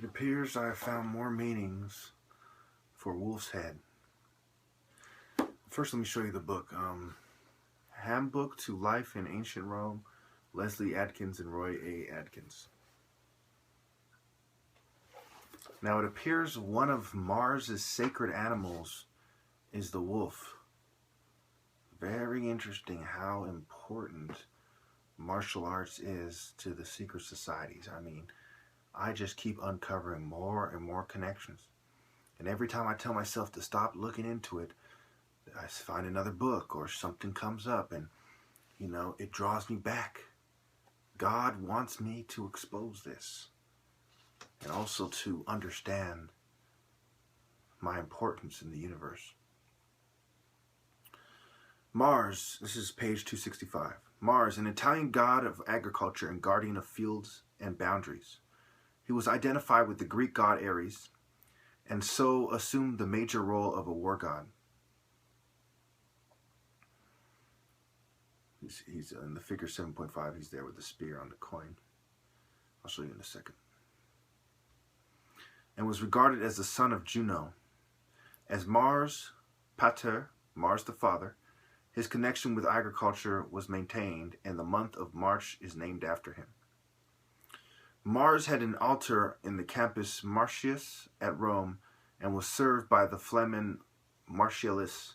appears I have found more meanings for wolf's head. First, let me show you the book. Handbook to Life in Ancient Rome, Leslie Adkins and Roy A. Adkins. Now, it appears one of Mars' sacred animals is the wolf. Very interesting how important martial arts is to the secret societies. I mean, I just keep uncovering more and more connections. And every time I tell myself to stop looking into it, I find another book or something comes up and, you know, it draws me back. God wants me to expose this and also to understand my importance in the universe. Mars, this is page 265. Mars, an Italian god of agriculture and guardian of fields and boundaries. He was identified with the Greek god Ares and so assumed the major role of a war god. He's in the figure 7.5. He's there with the spear on the coin. I'll show you in a second. And was regarded as the son of Juno. As Mars Pater, Mars the father, his connection with agriculture was maintained, and the month of March is named after him. Mars had an altar in the Campus Martius at Rome and was served by the Flamen Martialis.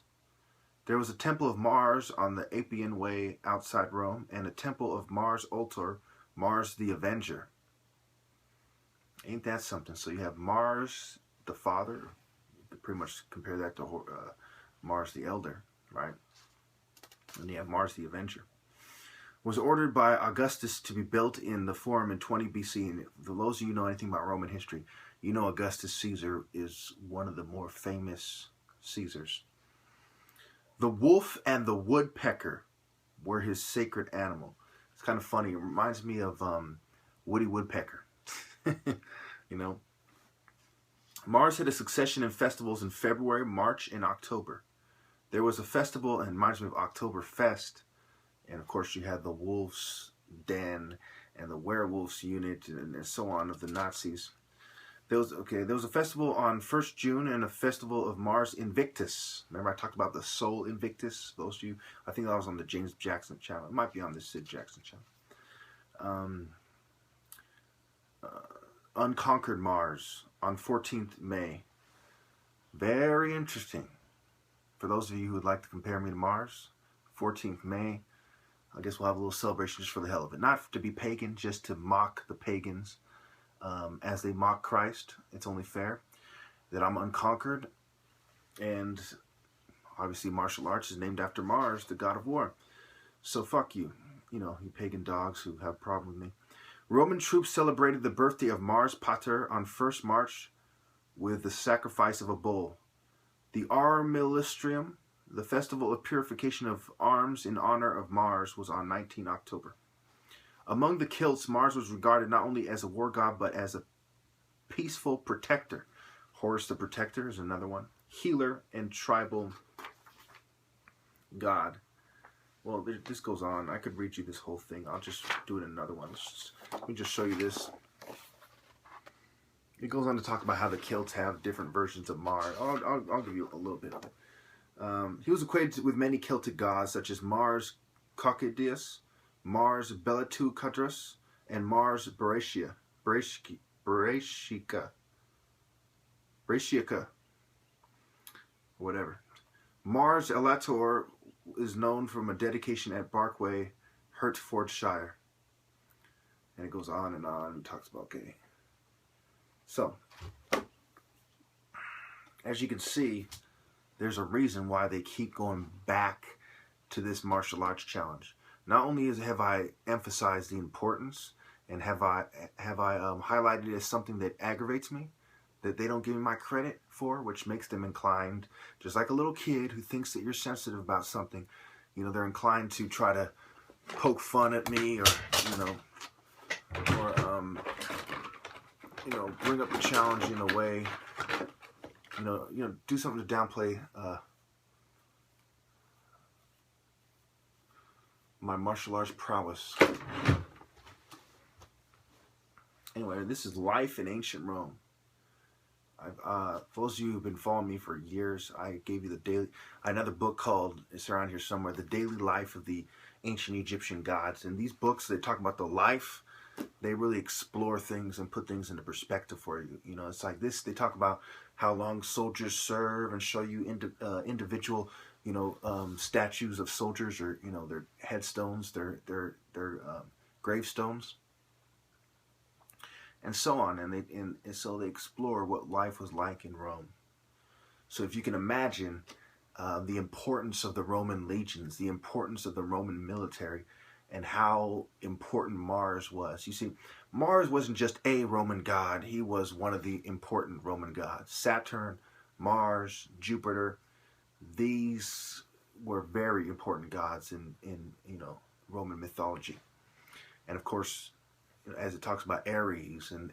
There was a temple of Mars on the Appian Way outside Rome, and a temple of Mars altar, Mars the Avenger. Ain't that something? So you have Mars the Father, you could pretty much compare that to Mars the Elder, right? And you have Mars the Avenger. Was ordered by Augustus to be built in the Forum in 20 BC. And for those of you who know anything about Roman history, you know Augustus Caesar is one of the more famous Caesars. The wolf and the woodpecker were his sacred animal. It's kind of funny. It reminds me of Woody Woodpecker. You know. Mars had a succession of festivals in February, March, and October. There was a festival, and reminds me of Oktoberfest. And of course, you had the Wolf's Den and the Werewolves Unit and so on of the Nazis. There was a festival on 1st June and a festival of Mars Invictus. Remember I talked about the Soul Invictus? Those of you, I think that was on the James Jackson channel. It might be on the Sid Jackson channel. Unconquered Mars on 14th May. Very interesting. For those of you who would like to compare me to Mars, 14th May. I guess we'll have a little celebration just for the hell of it. Not to be pagan, just to mock the pagans. As they mock Christ, it's only fair that I'm unconquered. And obviously martial arts is named after Mars, the god of war. So fuck you, you pagan dogs who have a problem with me. Roman troops celebrated the birthday of Mars Pater on 1st March with the sacrifice of a bull. The Armilistrium, the festival of purification of arms in honor of Mars, was on 19 October. Among the Celts, Mars was regarded not only as a war god, but as a peaceful protector. Horus the Protector is another one. Healer and tribal god. Well, this goes on. I could read you this whole thing. I'll just do it in another one. Let me just show you this. It goes on to talk about how the Celts have different versions of Mars. I'll give you a little bit of it. He was equated with many Celtic gods, such as Mars Cocydius, Mars Belatucudrus, and Mars Brachica, whatever. Mars Elator is known from a dedication at Barkway, Hertfordshire. And it goes on and talks about, okay. So, as you can see, there's a reason why they keep going back to this martial arts challenge. Not only have I emphasized the importance and have I highlighted it as something that aggravates me, that they don't give me my credit for, which makes them inclined, just like a little kid who thinks that you're sensitive about something, they're inclined to try to poke fun at me or bring up the challenge in a way, do something to downplay my martial arts prowess. Anyway, this is life in ancient Rome. For those of you who've been following me for years, I gave you the daily, another book called, it's around here somewhere, The Daily Life of the Ancient Egyptian Gods. And these books, they talk about the life, they really explore things and put things into perspective for you. You know, it's like this, they talk about how long soldiers serve and show you individual, statues of soldiers, or, their headstones, their gravestones, and so on, and so they explore what life was like in Rome. So if you can imagine the importance of the Roman legions, the importance of the Roman military, and how important Mars was. You see, Mars wasn't just a Roman god, he was one of the important Roman gods. Saturn, Mars, Jupiter, these were very important gods in Roman mythology. And of course, as it talks about Ares, and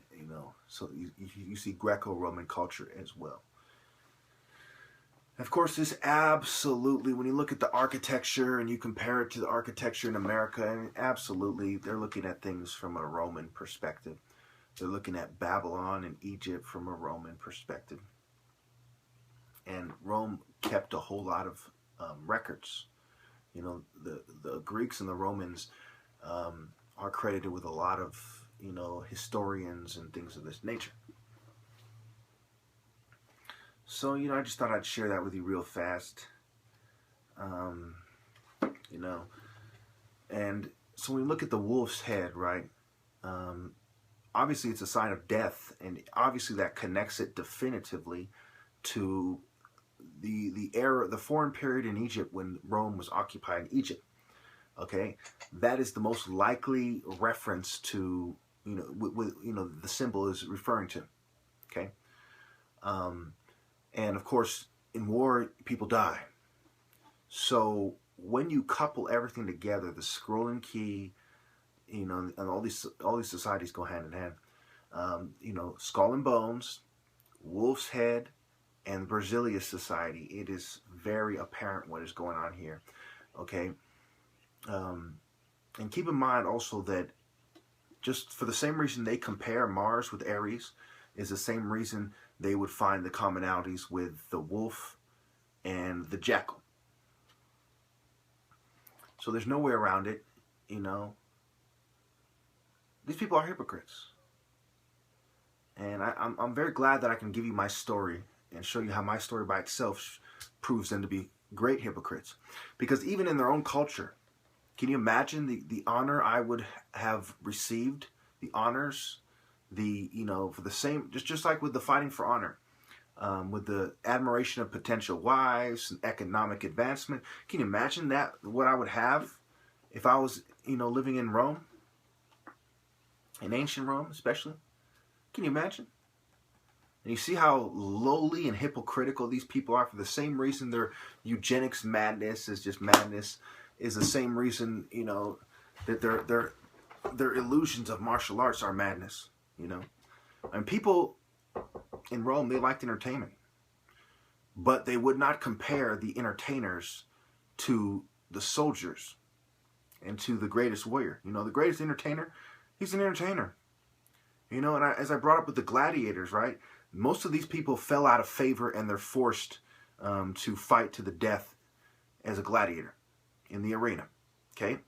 so you see Greco-Roman culture as well. Of course, this absolutely, when you look at the architecture and you compare it to the architecture in America, and absolutely, they're looking at things from a Roman perspective. They're looking at Babylon and Egypt from a Roman perspective. And Rome kept a whole lot of records. The Greeks and the Romans are credited with a lot of, historians and things of this nature. So, I just thought I'd share that with you real fast. And so when we look at the wolf's head, right, obviously it's a sign of death, and obviously that connects it definitively to the era, the foreign period in Egypt when Rome was occupying Egypt. Okay, that is the most likely reference to, the symbol is referring to. Okay, and of course, in war, people die. So when you couple everything together, the scrolling key, and all these societies go hand in hand. Skull and Bones, Wolf's Head, and Berzelius Society. It is very apparent what is going on here. Okay. And keep in mind also that just for the same reason they compare Mars with Ares is the same reason they would find the commonalities with the wolf and the jackal. So there's no way around it, These people are hypocrites. And I'm very glad that I can give you my story and show you how my story by itself proves them to be great hypocrites. Because even in their own culture, can you imagine the honor I would have received? The honors, for the same, just like with the fighting for honor, with the admiration of potential wives and economic advancement. Can you imagine that, what I would have if I was, living in Rome? In ancient Rome, especially? Can you imagine? And you see how lowly and hypocritical these people are. For the same reason their eugenics madness is just madness, is the same reason, that their illusions of martial arts are madness, And people in Rome, they liked entertainment. But they would not compare the entertainers to the soldiers and to the greatest warrior. The greatest entertainer, he's an entertainer. And as I brought up with the gladiators, right? Most of these people fell out of favor, and they're forced to fight to the death as a gladiator in the arena. Okay?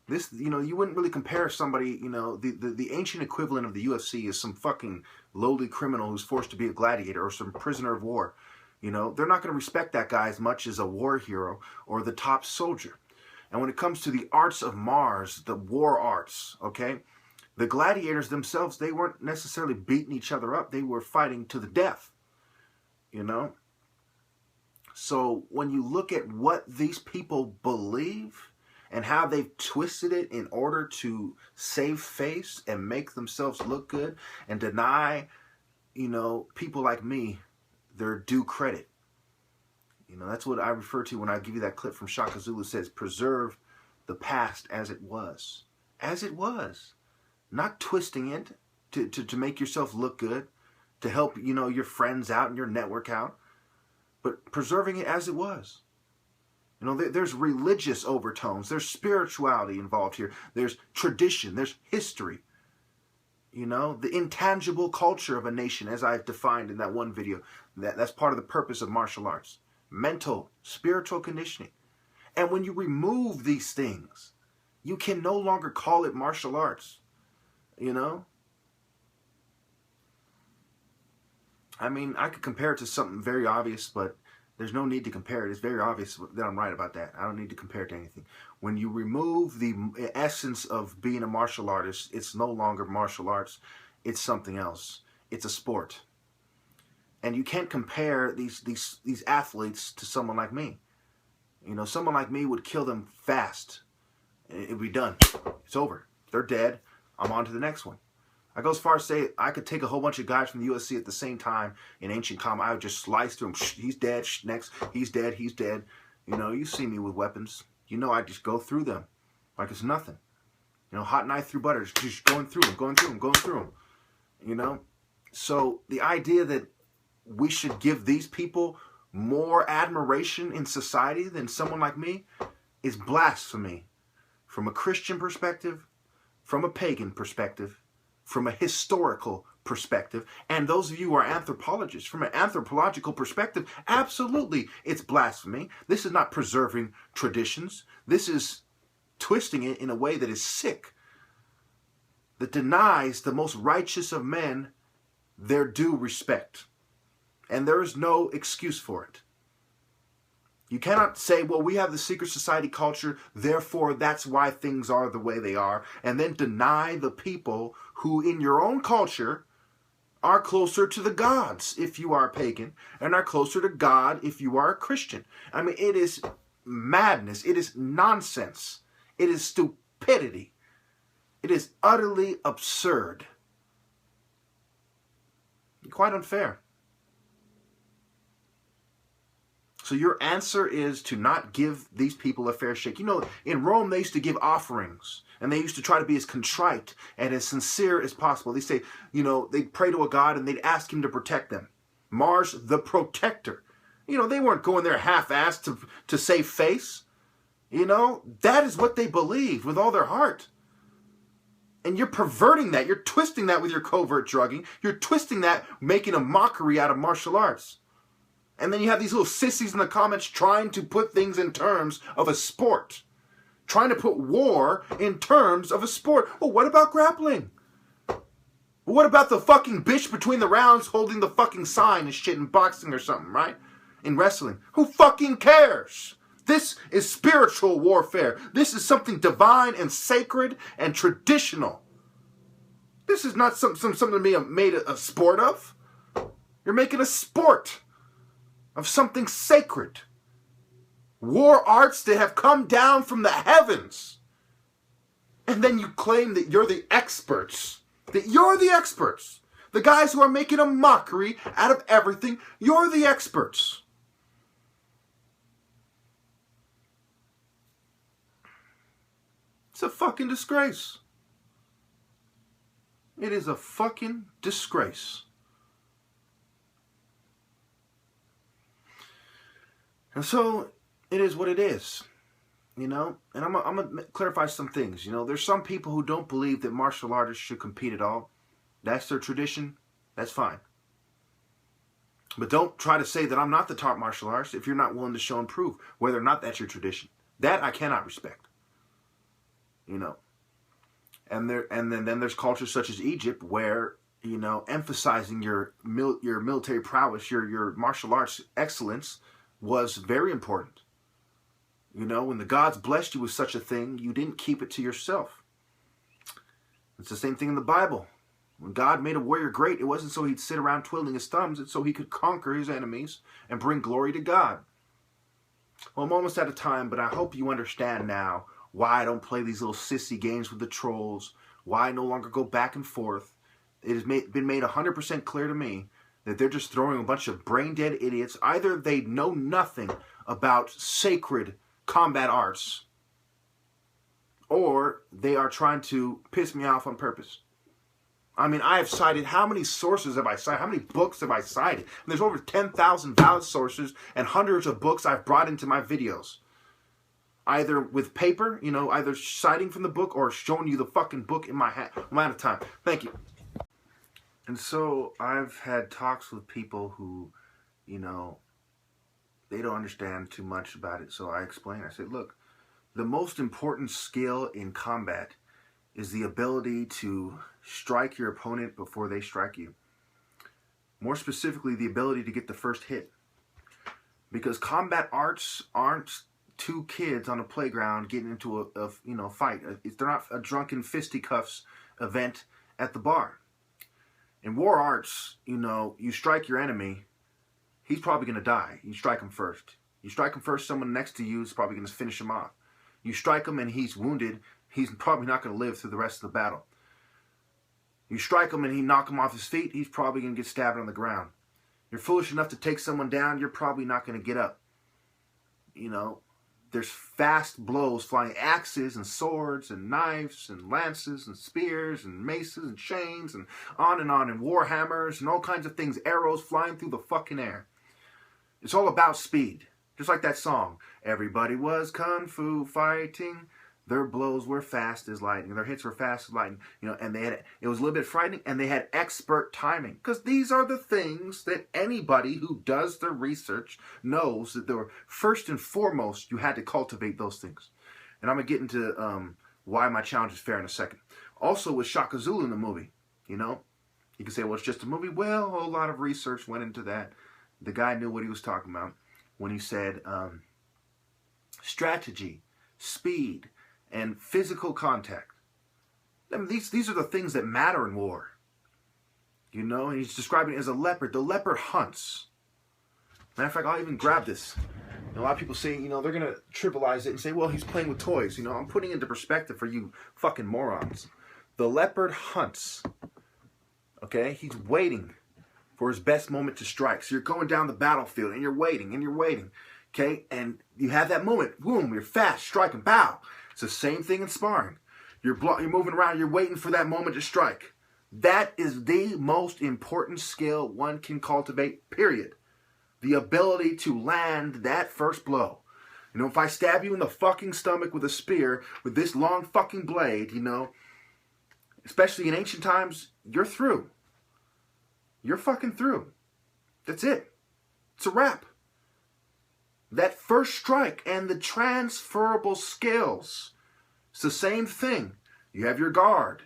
This, you wouldn't really compare somebody, the ancient equivalent of the UFC is some fucking lowly criminal who's forced to be a gladiator, or some prisoner of war. They're not going to respect that guy as much as a war hero or the top soldier. And when it comes to the arts of Mars, the war arts, okay, the gladiators themselves, they weren't necessarily beating each other up. They were fighting to the death, So when you look at what these people believe and how they've twisted it in order to save face and make themselves look good and deny, people like me their due credit. That's what I refer to when I give you that clip from Shaka Zulu says, preserve the past as it was. As it was. Not twisting it to make yourself look good, to help, your friends out and your network out, but preserving it as it was. There's religious overtones, there's spirituality involved here, there's tradition, there's history. You know, the intangible culture of a nation, as I've defined in that one video. That's part of the purpose of martial arts. Mental, spiritual conditioning. And when you remove these things, you can no longer call it martial arts. You know? I mean, I could compare it to something very obvious, but there's no need to compare it. It's very obvious that I'm right about that. I don't need to compare it to anything. When you remove the essence of being a martial artist, it's no longer martial arts. It's something else. It's a sport. And you can't compare these athletes to someone like me. You know, someone like me would kill them fast. It'd be done. It's over. They're dead. I'm on to the next one. I go as far as say I could take a whole bunch of guys from the UFC at the same time in ancient combat. I would just slice through them. He's dead. Next. He's dead. He's dead. You know, you see me with weapons. You know, I just go through them like it's nothing. You know, hot knife through butter. Just going through them, going through them, going through them. You know? So the idea that we should give these people more admiration in society than someone like me is blasphemy. From a Christian perspective, from a pagan perspective, from a historical perspective, and those of you who are anthropologists, from an anthropological perspective, absolutely, it's blasphemy. This is not preserving traditions. This is twisting it in a way that is sick, that denies the most righteous of men their due respect. And there is no excuse for it. You cannot say, well, we have the secret society culture, therefore that's why things are the way they are, and then deny the people who in your own culture are closer to the gods if you are a pagan, and are closer to God if you are a Christian. I mean, it is madness. It is nonsense. It is stupidity. It is utterly absurd. Quite unfair. So your answer is to not give these people a fair shake. You know, in Rome, they used to give offerings. And they used to try to be as contrite and as sincere as possible. They say, you know, they'd pray to a god and they'd ask him to protect them. Mars, the protector. You know, they weren't going there half-assed to save face. You know, that is what they believed with all their heart. And you're perverting that. You're twisting that with your covert drugging. You're twisting that, making a mockery out of martial arts. And then you have these little sissies in the comments trying to put things in terms of a sport. Trying to put war in terms of a sport. Well, what about grappling? What about the fucking bitch between the rounds holding the fucking sign and shit in boxing or something, right? In wrestling. Who fucking cares? This is spiritual warfare. This is something divine and sacred and traditional. This is not something to be made a sport of. You're making a sport of something sacred. War arts that have come down from the heavens. And then you claim that you're the experts. That you're the experts. The guys who are making a mockery out of everything, you're the experts. It's a fucking disgrace. It is a fucking disgrace. And so, it is what it is, you know? And I'm going to clarify some things, you know? There's some people who don't believe that martial artists should compete at all. That's their tradition. That's fine. But don't try to say that I'm not the top martial artist if you're not willing to show and prove whether or not that's your tradition. That I cannot respect, you know? And then there's cultures such as Egypt where, you know, emphasizing your military prowess, your martial arts excellence was very important. You know, when the gods blessed you with such a thing, you didn't keep it to yourself. It's the same thing in the Bible. When God made a warrior great, it wasn't so he'd sit around twiddling his thumbs. It's so he could conquer his enemies and bring glory to God. Well, I'm almost out of time, but I hope you understand now why I don't play these little sissy games with the trolls, why I no longer go back and forth. It has been made 100% clear to me that they're just throwing a bunch of brain-dead idiots. Either they know nothing about sacred combat arts, or they are trying to piss me off on purpose. I mean, I have cited, how many sources have I cited? How many books have I cited? And there's over 10,000 valid sources and hundreds of books I've brought into my videos. Either with paper, you know, either citing from the book or showing you the fucking book in my hand. I'm out of time. Thank you. And so I've had talks with people who, you know, they don't understand too much about it. So I explain. I said, look, the most important skill in combat is the ability to strike your opponent before they strike you. More specifically, the ability to get the first hit. Because combat arts aren't two kids on a playground getting into a fight. They're not a drunken fisticuffs event at the bar. In war arts, you strike your enemy, he's probably going to die. You strike him first. You strike him first, someone next to you is probably going to finish him off. You strike him and he's wounded, he's probably not going to live through the rest of the battle. You strike him and he knock him off his feet, he's probably going to get stabbed on the ground. You're foolish enough to take someone down, you're probably not going to get up. There's fast blows flying, axes and swords and knives and lances and spears and maces and chains and on, and war hammers and all kinds of things, arrows flying through the fucking air. It's all about speed. Just like that song, everybody was kung fu fighting. Their blows were fast as lightning. Their hits were fast as lightning. And it was a little bit frightening, and they had expert timing. Because these are the things that anybody who does the research knows that they were first and foremost, you had to cultivate those things. And I'm going to get into why my challenge is fair in a second. Also with Shaka Zulu in the movie, you can say, well, it's just a movie. Well, a whole lot of research went into that. The guy knew what he was talking about when he said strategy, speed, and physical contact. I mean, these are the things that matter in war. And he's describing it as a leopard. The leopard hunts. Matter of fact, I'll even grab this. A lot of people say, they're going to trivialize it and say, well, he's playing with toys. I'm putting it into perspective for you fucking morons. The leopard hunts. Okay? He's waiting for his best moment to strike. So you're going down the battlefield and you're waiting and you're waiting. Okay? And you have that moment. Boom, you're fast, striking, pow. It's the same thing in sparring. You're moving around, you're waiting for that moment to strike. That is the most important skill one can cultivate, period. The ability to land that first blow. If I stab you in the fucking stomach with a spear, with this long fucking blade, especially in ancient times, you're through. You're fucking through. That's it. It's a wrap. That first strike and the transferable skills. It's the same thing. You have your guard.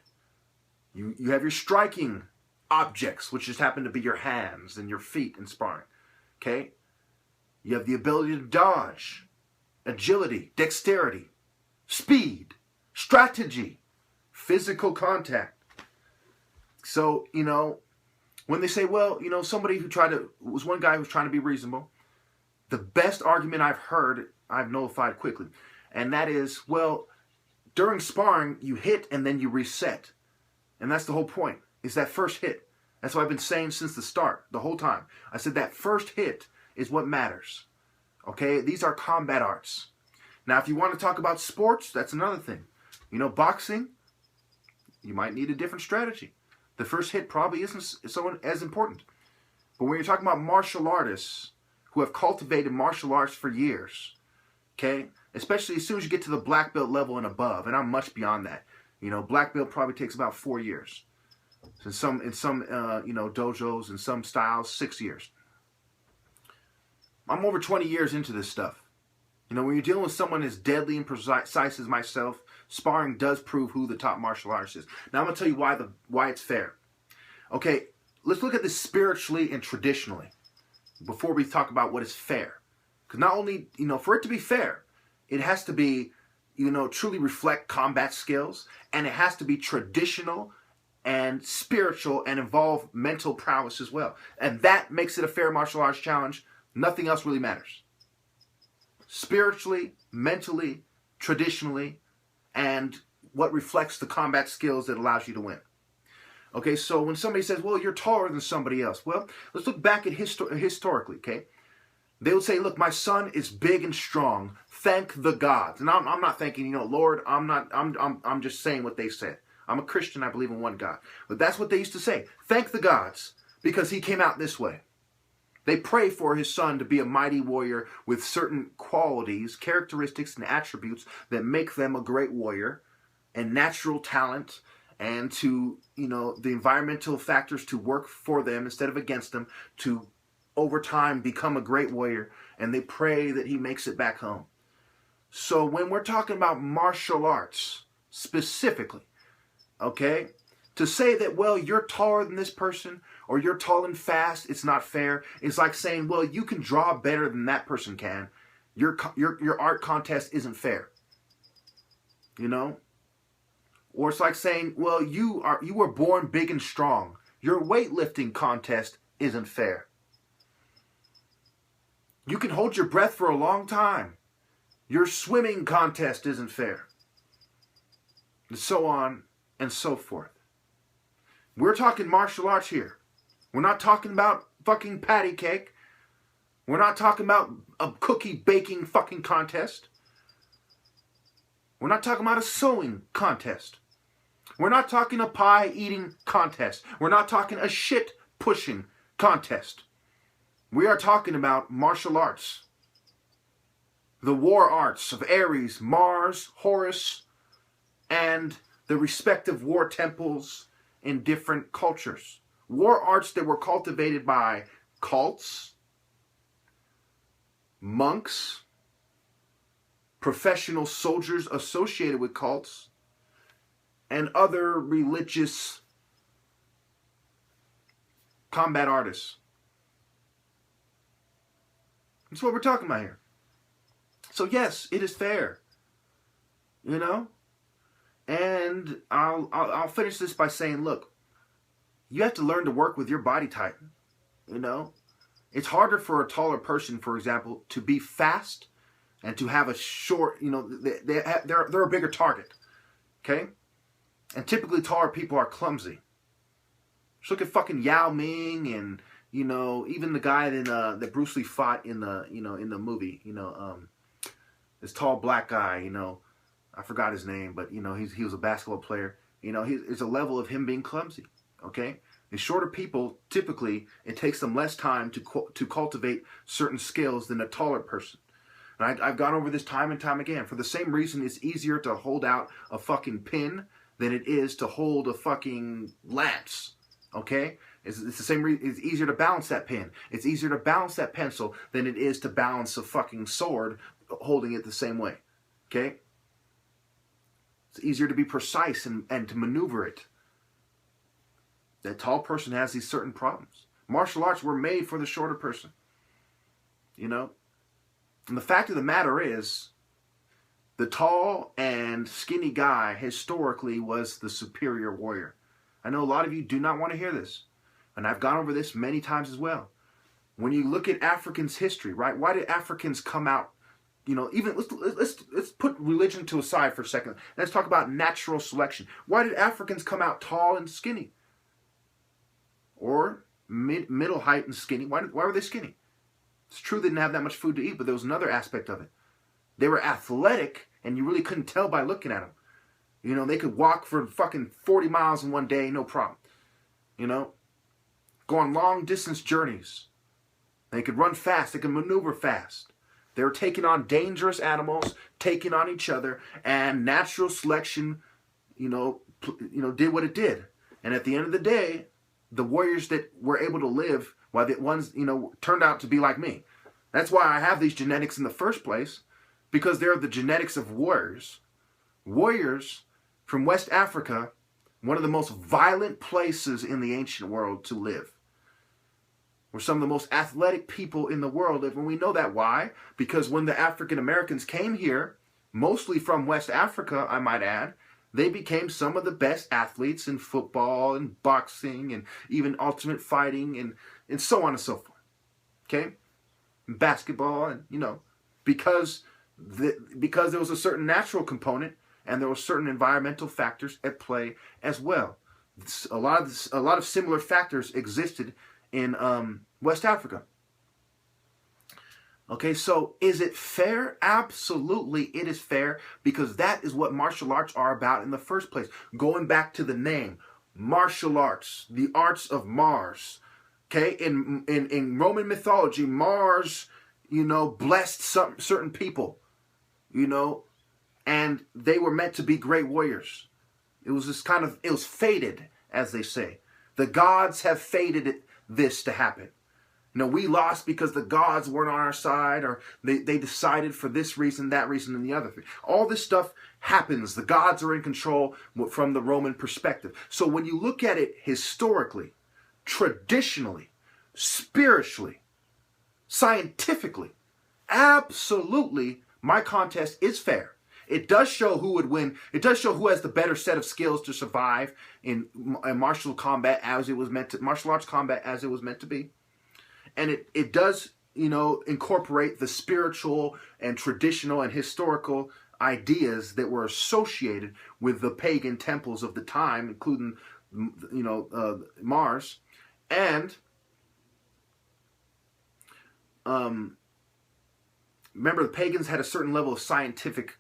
You have your striking objects, which just happen to be your hands and your feet in sparring. Okay? You have the ability to dodge, agility, dexterity, speed, strategy, physical contact. So, when they say, well, somebody was one guy who was trying to be reasonable. The best argument I've heard, I've nullified quickly. And that is, well, during sparring, you hit and then you reset. And that's the whole point, is that first hit. That's what I've been saying since the start, the whole time. I said that first hit is what matters. Okay? These are combat arts. Now, if you want to talk about sports, that's another thing. Boxing, you might need a different strategy. The first hit probably isn't so as important. But when you're talking about martial artists who have cultivated martial arts for years, okay? Especially as soon as you get to the black belt level and above, and I'm much beyond that. Black belt probably takes about 4 years. In some dojos and some styles, 6 years. I'm over 20 years into this stuff. When you're dealing with someone as deadly and precise as myself, sparring does prove who the top martial artist is. Now I'm going to tell you why it's fair. Okay, let's look at this spiritually and traditionally before we talk about what is fair. Because not only, for it to be fair, it has to be, truly reflect combat skills, and it has to be traditional and spiritual and involve mental prowess as well. And that makes it a fair martial arts challenge. Nothing else really matters. Spiritually, mentally, traditionally, and what reflects the combat skills that allows you to win. Okay, so when somebody says, well, you're taller than somebody else, well, let's look back at historically, okay? They would say, look, my son is big and strong. Thank the gods. And I'm not thanking, Lord, I'm just saying what they said. I'm a Christian, I believe in one God. But that's what they used to say. Thank the gods, because he came out this way. They pray for his son to be a mighty warrior with certain qualities, characteristics, and attributes that make them a great warrior, and natural talent, and to, the environmental factors to work for them instead of against them, to over time become a great warrior, and they pray that he makes it back home. So when we're talking about martial arts specifically, okay, to say that, well, you're taller than this person or you're tall and fast, it's not fair. It's like saying, well, you can draw better than that person can. Your art contest isn't fair. Or it's like saying, well, you were born big and strong. Your weightlifting contest isn't fair. You can hold your breath for a long time. Your swimming contest isn't fair. And so on and so forth. We're talking martial arts here. We're not talking about fucking patty cake. We're not talking about a cookie baking fucking contest. We're not talking about a sewing contest. We're not talking a pie eating contest. We're not talking a shit pushing contest. We are talking about martial arts. The war arts of Ares, Mars, Horus, and the respective war temples in different cultures. War arts that were cultivated by cults, monks, professional soldiers associated with cults, and other religious combat artists. That's what we're talking about here. So yes, it is fair. And I'll finish this by saying, look, you have to learn to work with your body type. It's harder for a taller person, for example, to be fast and to have a short, they're a bigger target. Okay? And typically taller people are clumsy. Just look at fucking Yao Ming and, even the guy that Bruce Lee fought in the, in the movie, this tall black guy, I forgot his name, but, he was a basketball player. There's a level of him being clumsy, okay? The shorter people, typically, it takes them less time to cultivate certain skills than a taller person. And I've gone over this time and time again. For the same reason, it's easier to hold out a fucking pin than it is to hold a fucking lance, okay? It's the same reason. It's easier to balance that pin. It's easier to balance that pencil than it is to balance a fucking sword holding it the same way, okay? It's easier to be precise and to maneuver it. That tall person has these certain problems. Martial arts were made for the shorter person, And the fact of the matter is, the tall and skinny guy historically was the superior warrior. I know a lot of you do not want to hear this. And I've gone over this many times as well. When you look at Africans' history, right? Why did Africans come out? Even let's put religion to a side for a second. Let's talk about natural selection. Why did Africans come out tall and skinny? Or middle height and skinny? Why were they skinny? It's true they didn't have that much food to eat, but there was another aspect of it. They were athletic, and you really couldn't tell by looking at them. They could walk for fucking 40 miles in one day, no problem. Go on long distance journeys. They could run fast. They could maneuver fast. They were taking on dangerous animals, taking on each other, and natural selection, did what it did. And at the end of the day, the warriors that were able to live, while the ones, turned out to be like me. That's why I have these genetics in the first place, because they're the genetics of warriors. Warriors from West Africa, one of the most violent places in the ancient world to live. We're some of the most athletic people in the world, and we know that. Why? Because when the African Americans came here, mostly from West Africa, I might add, they became some of the best athletes in football and boxing and even ultimate fighting and so on and so forth. Okay? And basketball, and because there was a certain natural component and there were certain environmental factors at play as well. A lot of similar factors existed in West Africa. Okay, so is it fair? Absolutely, it is fair, because that is what martial arts are about in the first place. Going back to the name, martial arts, the arts of Mars. Okay, in Roman mythology, Mars, blessed certain people, and they were meant to be great warriors. It was this kind of, it was fated, as they say. The gods have fated this to happen. You know, we lost because the gods weren't on our side, or they decided for this reason, that reason, and the other thing. All this stuff happens. The gods are in control from the Roman perspective. So when you look at it historically, traditionally, spiritually, scientifically, absolutely, my contest is fair. It does show who would win. It does show who has the better set of skills to survive in martial combat as it was meant to, martial arts combat as it was meant to be. And it does, you know, incorporate the spiritual and traditional and historical ideas that were associated with the pagan temples of the time, including, you know, Mars. And remember, the pagans had a certain level of scientific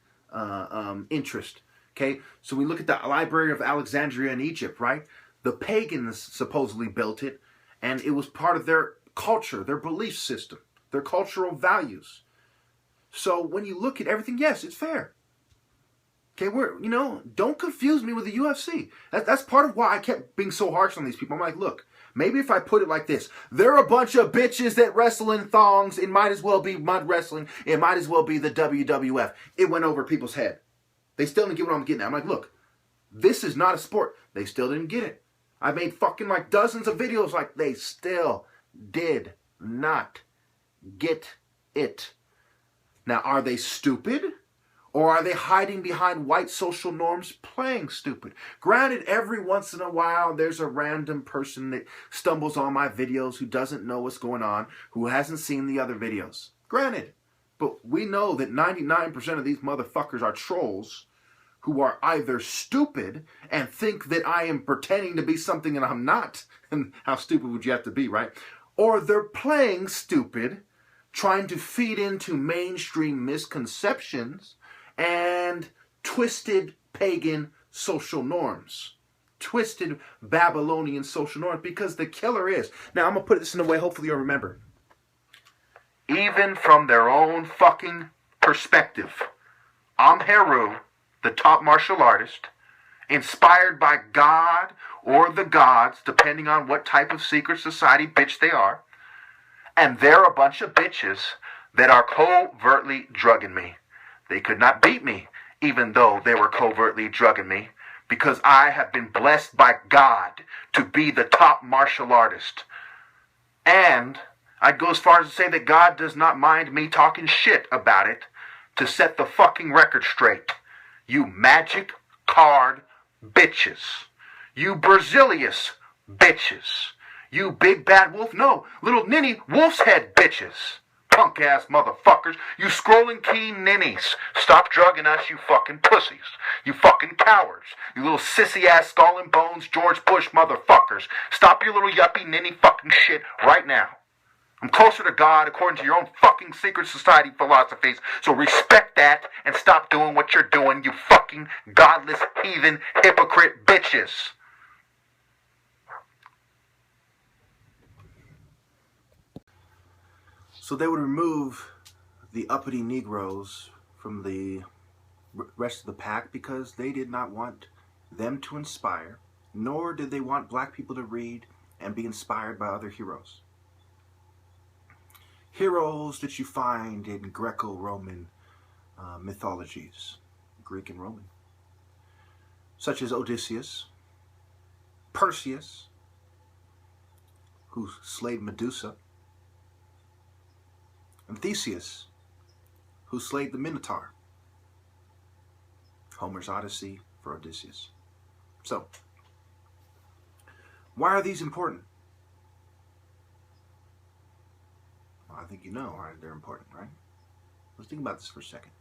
interest. Okay, so we look at the Library of Alexandria in Egypt, right? The pagans supposedly built it, and it was part of their culture, their belief system, their cultural values. So when you look at everything, yes, it's fair. Okay, you know, don't confuse me with the UFC. That's part of why I kept being so harsh on these people. I'm like, look, maybe if I put it like this, they're a bunch of bitches that wrestle in thongs. It might as well be mud wrestling. It might as well be the WWF. It went over people's head. They still didn't get what I'm getting at. I'm like, look, this is not a sport. They still didn't get it. I made fucking like dozens of videos like they still did not get it. Now, are they stupid? Or are they hiding behind white social norms playing stupid? Granted, every once in a while, there's a random person that stumbles on my videos who doesn't know what's going on, who hasn't seen the other videos. Granted. But we know that 99% of these motherfuckers are trolls who are either stupid and think that I am pretending to be something and I'm not. And how stupid would you have to be, right? Or they're playing stupid, trying to feed into mainstream misconceptions and twisted pagan social norms. Twisted Babylonian social norms, because the killer is. Now, I'm going to put this in a way hopefully you'll remember. Even from their own fucking perspective, I'm Heru, the top martial artist, inspired by God or the gods, depending on what type of secret society bitch they are. And they're a bunch of bitches that are covertly drugging me. They could not beat me, even though they were covertly drugging me, because I have been blessed by God to be the top martial artist. And I'd go as far as to say that God does not mind me talking shit about it to set the fucking record straight. You magic card bitches. You Brazilius bitches. You big bad wolf, no, little ninny wolf's head bitches. Punk ass motherfuckers. You scrolling key ninnies. Stop drugging us, you fucking pussies. You fucking cowards. You little sissy ass skull and bones George Bush motherfuckers. Stop your little yuppie ninny fucking shit right now. I'm closer to God according to your own fucking secret society philosophies. So respect that and stop doing what you're doing, you fucking godless, heathen, hypocrite bitches. So they would remove the uppity Negroes from the rest of the pack because they did not want them to inspire, nor did they want black people to read and be inspired by other heroes. Heroes that you find in Greco-Roman mythologies, Greek and Roman, such as Odysseus, Perseus, who slayed Medusa, and Theseus, who slayed the Minotaur. Homer's Odyssey for Odysseus. So, why are these important? Well, I think you know why they're important, right? Let's think about this for a second.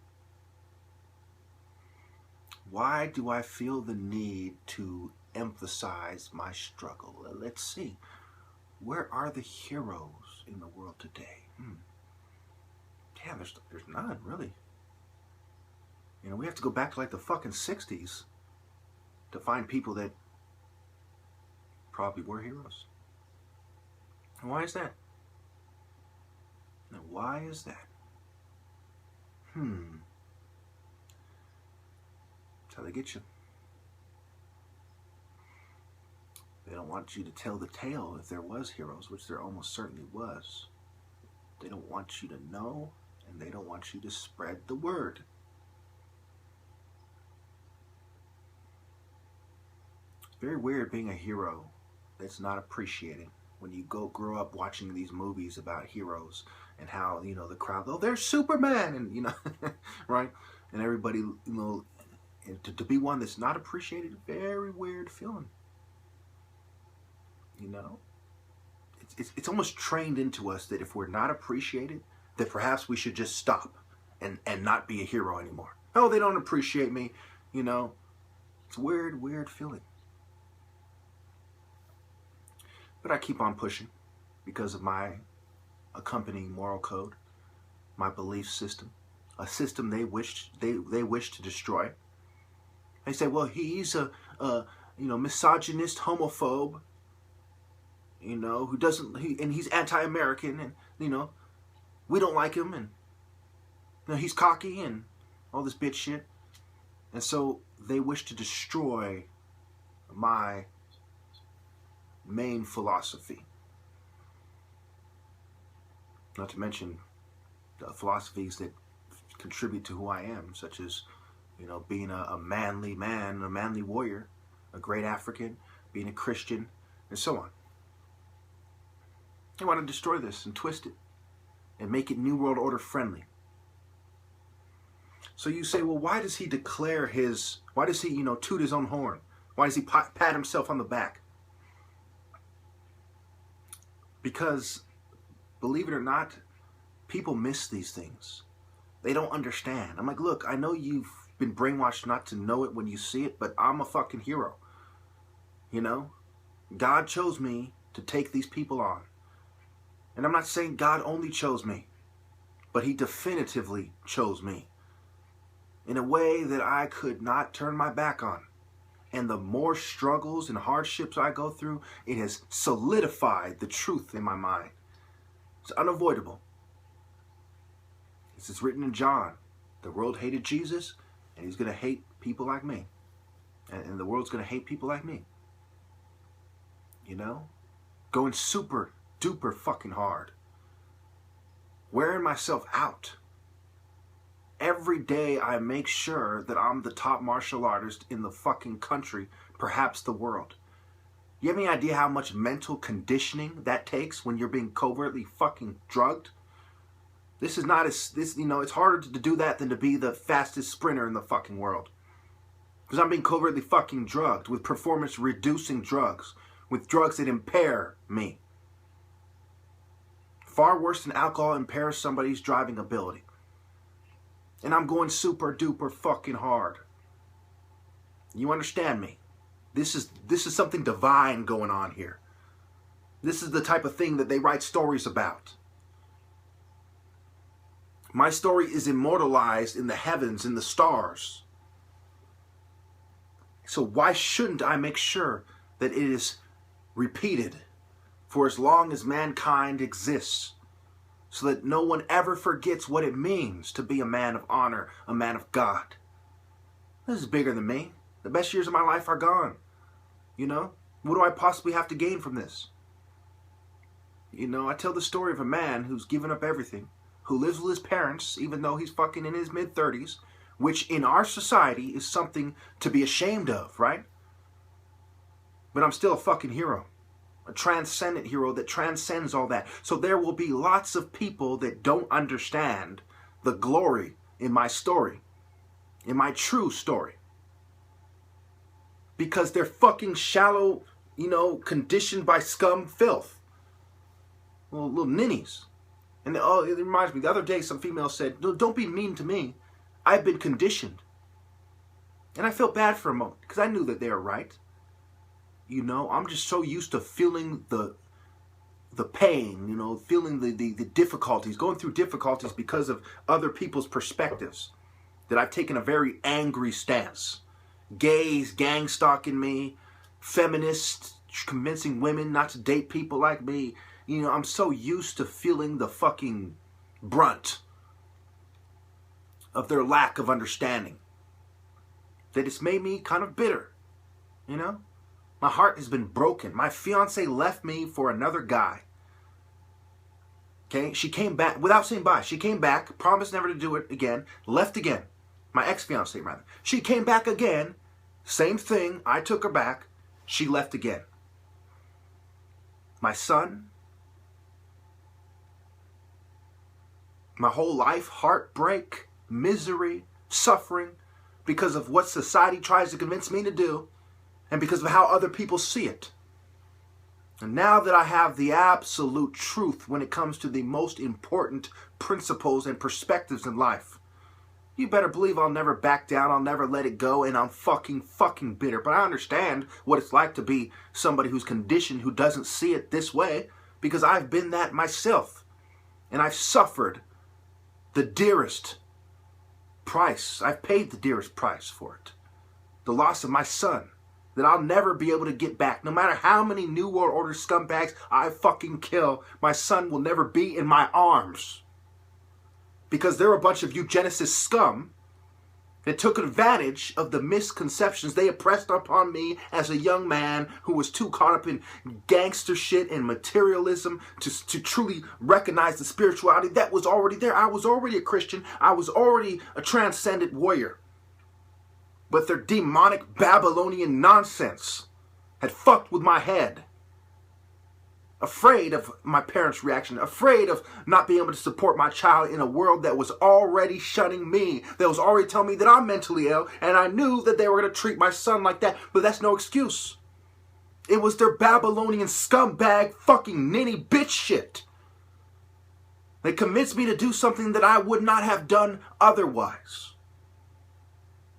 Why do I feel the need to emphasize my struggle? Let's see. Where are the heroes in the world today? Yeah, there's none, really. You know, we have to go back to like the fucking 60s to find people that probably were heroes. And why is that? Now, why is that? That's how they get you. They don't want you to tell the tale if there was heroes, which there almost certainly was. They don't want you to know, and they don't want you to spread the word. It's very weird being a hero that's not appreciated. When you grow up watching these movies about heroes and how, the crowd, oh, there's Superman, and, right? And everybody, to be one that's not appreciated, very weird feeling. It's almost trained into us that if we're not appreciated, that perhaps we should just stop and not be a hero anymore. Oh, they don't appreciate me, It's a weird feeling. But I keep on pushing because of my accompanying moral code, my belief system, a system they wish to destroy. They say, well, he's a misogynist, homophobe, who doesn't, and he's anti-American, and we don't like him, and he's cocky and all this bitch shit. And so they wish to destroy my main philosophy. Not to mention the philosophies that contribute to who I am, such as, being a manly man, a manly warrior, a great African, being a Christian, and so on. They want to destroy this and twist it and make it New World Order friendly. So you say, well, why does he why does he, toot his own horn? Why does he pat himself on the back? Because, believe it or not, people miss these things. They don't understand. I'm like, look, I know you've been brainwashed not to know it when you see it, but I'm a fucking hero. God chose me to take these people on. And I'm not saying God only chose me, but he definitively chose me in a way that I could not turn my back on. And the more struggles and hardships I go through, it has solidified the truth in my mind. It's unavoidable. This is written in John. The world hated Jesus, and he's going to hate people like me. And the world's going to hate people like me. Going super duper fucking hard. Wearing myself out. Every day I make sure that I'm the top martial artist in the fucking country, perhaps the world. You have any idea how much mental conditioning that takes when you're being covertly fucking drugged? This is not it's harder to do that than to be the fastest sprinter in the fucking world. Because I'm being covertly fucking drugged with performance reducing drugs, with drugs that impair me. Far worse than alcohol impairs somebody's driving ability. And I'm going super duper fucking hard. You understand me? This is something divine going on here. This is the type of thing that they write stories about. My story is immortalized in the heavens, in the stars. So why shouldn't I make sure that it is repeated for as long as mankind exists, so that no one ever forgets what it means to be a man of honor, a man of God? This is bigger than me. The best years of my life are gone. What do I possibly have to gain from this? I tell the story of a man who's given up everything, who lives with his parents, even though he's fucking in his mid-30s, which in our society is something to be ashamed of, right? But I'm still a fucking hero. A transcendent hero that transcends all that. So there will be lots of people that don't understand the glory in my story, in my true story. Because they're fucking shallow, conditioned by scum filth. Little ninnies. And it reminds me, the other day some female said, don't be mean to me. I've been conditioned. And I felt bad for a moment, because I knew that they were right. I'm just so used to feeling the pain, feeling the difficulties, going through difficulties because of other people's perspectives, that I've taken a very angry stance. Gays gang stalking me, feminists convincing women not to date people like me. I'm so used to feeling the fucking brunt of their lack of understanding that it's made me kind of bitter, My heart has been broken. My fiance left me for another guy. Okay, she came back without saying bye. She came back, promised never to do it again, left again. My ex-fiance, rather. She came back again, same thing. I took her back. She left again. My son, my whole life, heartbreak, misery, suffering, because of what society tries to convince me to do, and because of how other people see it. And now that I have the absolute truth when it comes to the most important principles and perspectives in life, you better believe I'll never back down, I'll never let it go, and I'm fucking bitter. But I understand what it's like to be somebody who's conditioned, who doesn't see it this way, because I've been that myself. And I've suffered the dearest price. I've paid the dearest price for it. The loss of my son that I'll never be able to get back. No matter how many New World Order scumbags I fucking kill, my son will never be in my arms. Because they're a bunch of eugenicist scum that took advantage of the misconceptions they impressed upon me as a young man who was too caught up in gangster shit and materialism to truly recognize the spirituality that was already there. I was already a Christian. I was already a transcendent warrior. But their demonic Babylonian nonsense had fucked with my head. Afraid of my parents' reaction, afraid of not being able to support my child in a world that was already shunning me, that was already telling me that I'm mentally ill, and I knew that they were going to treat my son like that, but that's no excuse. It was their Babylonian scumbag fucking ninny bitch shit. They convinced me to do something that I would not have done otherwise.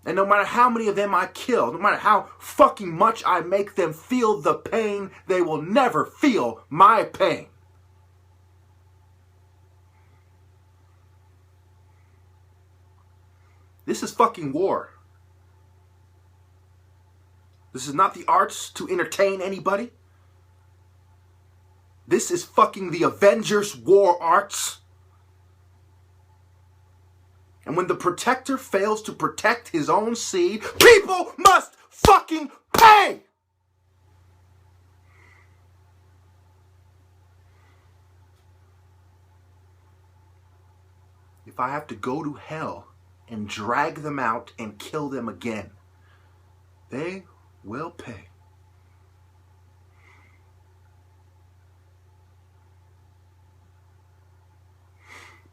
And no matter how many of them I kill, no matter how fucking much I make them feel the pain, they will never feel my pain. This is fucking war. This is not the arts to entertain anybody. This is fucking the Avengers war arts. And when the protector fails to protect his own seed, people must fucking pay! If I have to go to hell and drag them out and kill them again, they will pay.